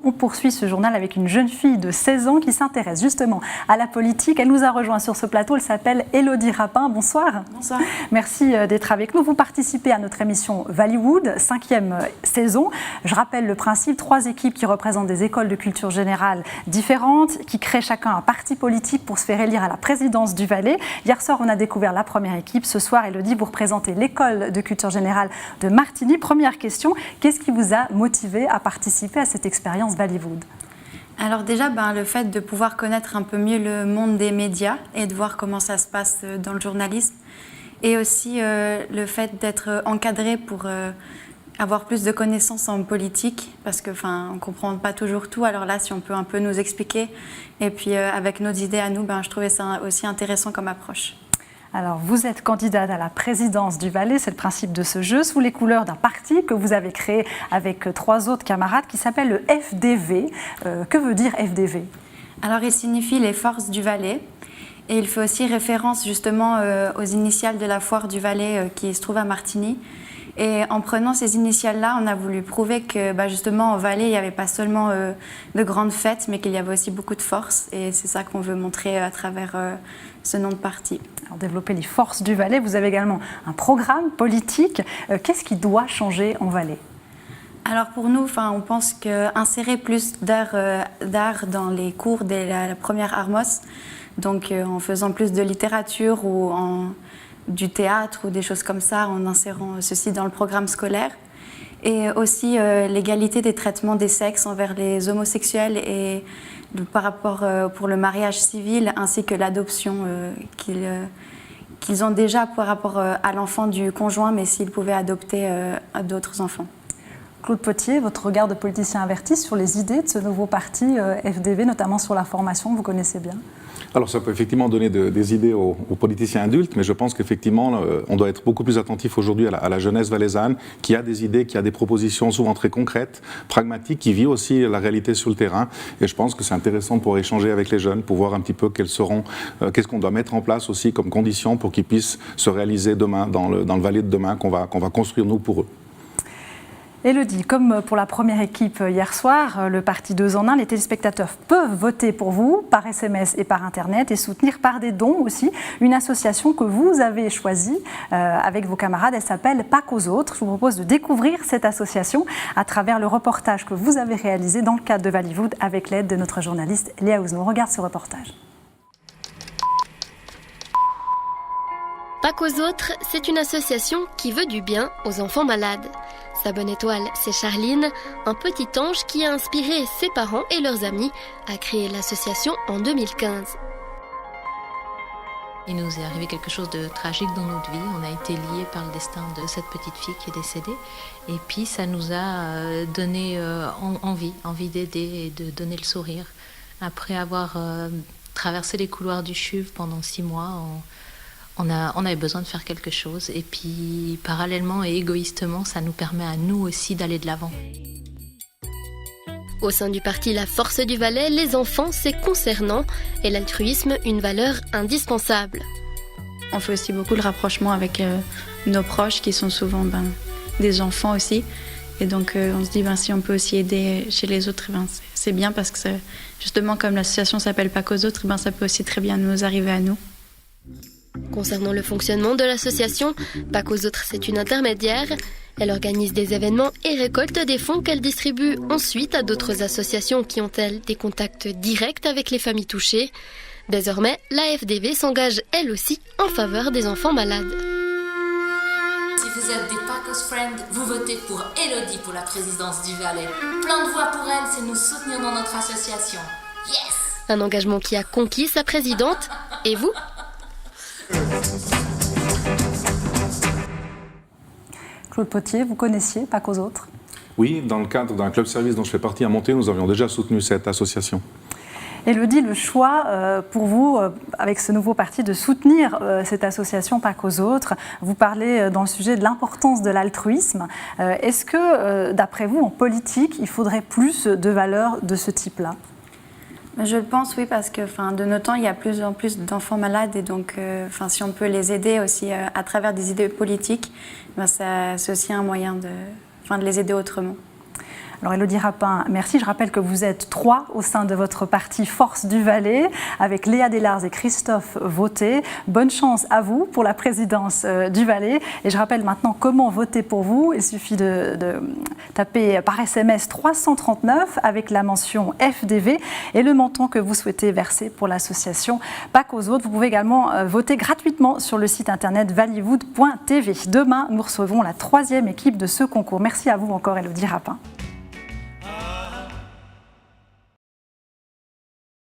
on poursuit ce journal avec une jeune fille de 16 ans qui s'intéresse justement à la politique. Elle nous a rejoint sur ce plateau, elle s'appelle Élodie Rapin. Bonsoir. Bonsoir. Merci d'être avec nous. Vous participez à notre émission Valleywood, 5e saison. Je rappelle le principe, 3 équipes qui représentent des écoles de culture générale différentes, qui créent chacun un parti politique pour se faire élire à la présidence du Valais. Hier soir, on a découvert la première équipe. Ce soir, Élodie, vous représentez l'école de culture générale de Martigny. Première question, qu'est-ce qui vous a motivé à participer à cette expérience Valleywood? Alors déjà, le fait de pouvoir connaître un peu mieux le monde des médias et de voir comment ça se passe dans le journalisme. Et aussi le fait d'être encadré pour avoir plus de connaissances en politique, parce qu'on ne comprend pas toujours tout. Alors là, si on peut un peu nous expliquer, et puis avec nos idées à nous, je trouvais ça aussi intéressant comme approche. Alors, vous êtes candidate à la présidence du Valais, c'est le principe de ce jeu, sous les couleurs d'un parti que vous avez créé avec 3 autres camarades qui s'appelle le FDV. Que veut dire FDV? Alors, il signifie les forces du Valais. Et il fait aussi référence justement aux initiales de la foire du Valais qui se trouve à Martigny. Et en prenant ces initiales-là, on a voulu prouver que justement au Valais, il n'y avait pas seulement de grandes fêtes, mais qu'il y avait aussi beaucoup de force. Et c'est ça qu'on veut montrer à travers ce nom de parti. Alors, développer les forces du Valais, vous avez également un programme politique. Qu'est-ce qui doit changer en Valais? Alors pour nous, on pense qu'insérer plus d'art dans les cours dès la première Armos, donc en faisant plus de littérature ou du théâtre ou des choses comme ça, en insérant ceci dans le programme scolaire. Et aussi l'égalité des traitements des sexes envers les homosexuels et par rapport pour le mariage civil ainsi que l'adoption qu'ils ont déjà par rapport à l'enfant du conjoint, mais s'ils pouvaient adopter d'autres enfants. Claude Potier, votre regard de politicien averti sur les idées de ce nouveau parti FDV, notamment sur la formation, vous connaissez bien? Alors ça peut effectivement donner des idées aux politiciens adultes, mais je pense qu'effectivement on doit être beaucoup plus attentif aujourd'hui à la jeunesse valaisanne qui a des idées, qui a des propositions souvent très concrètes, pragmatiques, qui vit aussi la réalité sur le terrain. Et je pense que c'est intéressant pour échanger avec les jeunes, pour voir un petit peu qu'est-ce qu'on doit mettre en place aussi comme conditions pour qu'ils puissent se réaliser demain dans le Valais de demain qu'on va construire nous pour eux. Élodie, comme pour la première équipe hier soir, le parti 2 en 1, les téléspectateurs peuvent voter pour vous par SMS et par Internet et soutenir par des dons aussi une association que vous avez choisie avec vos camarades. Elle s'appelle Pas qu'aux autres. Je vous propose de découvrir cette association à travers le reportage que vous avez réalisé dans le cadre de Valleywood avec l'aide de notre journaliste Léa Ouznou. On regarde ce reportage. Pas qu'aux autres, c'est une association qui veut du bien aux enfants malades. Sa bonne étoile, c'est Charline, un petit ange qui a inspiré ses parents et leurs amis à créer l'association en 2015. Il nous est arrivé quelque chose de tragique dans notre vie. On a été liés par le destin de cette petite fille qui est décédée. Et puis ça nous a donné envie d'aider et de donner le sourire. Après avoir traversé les couloirs du CHUV pendant 6 mois, on avait besoin de faire quelque chose. Et puis parallèlement et égoïstement, ça nous permet à nous aussi d'aller de l'avant. Au sein du parti La Force du Valais, les enfants, c'est concernant et l'altruisme, une valeur indispensable. On fait aussi beaucoup le rapprochement avec nos proches qui sont souvent des enfants aussi. Et donc on se dit si on peut aussi aider chez les autres, c'est bien parce que justement comme l'association s'appelle Pas qu'aux autres, ça peut aussi très bien nous arriver à nous. Concernant le fonctionnement de l'association, Pas qu'aux autres, c'est une intermédiaire. Elle organise des événements et récolte des fonds qu'elle distribue ensuite à d'autres associations qui ont, elles, des contacts directs avec les familles touchées. Désormais, la FDV s'engage, elle aussi, en faveur des enfants malades. Si vous êtes des Pacos Friends, vous votez pour Élodie pour la présidence du Valais. Plein de voix pour elle, c'est nous soutenir dans notre association. Yes! Un engagement qui a conquis sa présidente. Et vous ? Claude Potier, vous connaissiez Pas qu'aux autres? Oui, dans le cadre d'un club service dont je fais partie à Monté, nous avions déjà soutenu cette association. Élodie, le choix pour vous, avec ce nouveau parti, de soutenir cette association Pas qu'aux autres, vous parlez dans le sujet de l'importance de l'altruisme. Est-ce que, d'après vous, en politique, il faudrait plus de valeurs de ce type-là ? Je le pense, oui, parce que de nos temps, il y a plus en plus d'enfants malades et donc si on peut les aider aussi à travers des idées politiques, c'est aussi un moyen de les aider autrement. Alors Élodie Rapin, merci. Je rappelle que vous êtes 3 au sein de votre parti Force du Valais, avec Léa Delars et Christophe Vautey. Bonne chance à vous pour la présidence du Valais. Et je rappelle maintenant comment voter pour vous. Il suffit de taper par SMS 339 avec la mention FDV et le montant que vous souhaitez verser pour l'association Pas qu'aux autres. Vous pouvez également voter gratuitement sur le site internet valleywood.tv. Demain, nous recevons la 3e équipe de ce concours. Merci à vous encore, Élodie Rapin.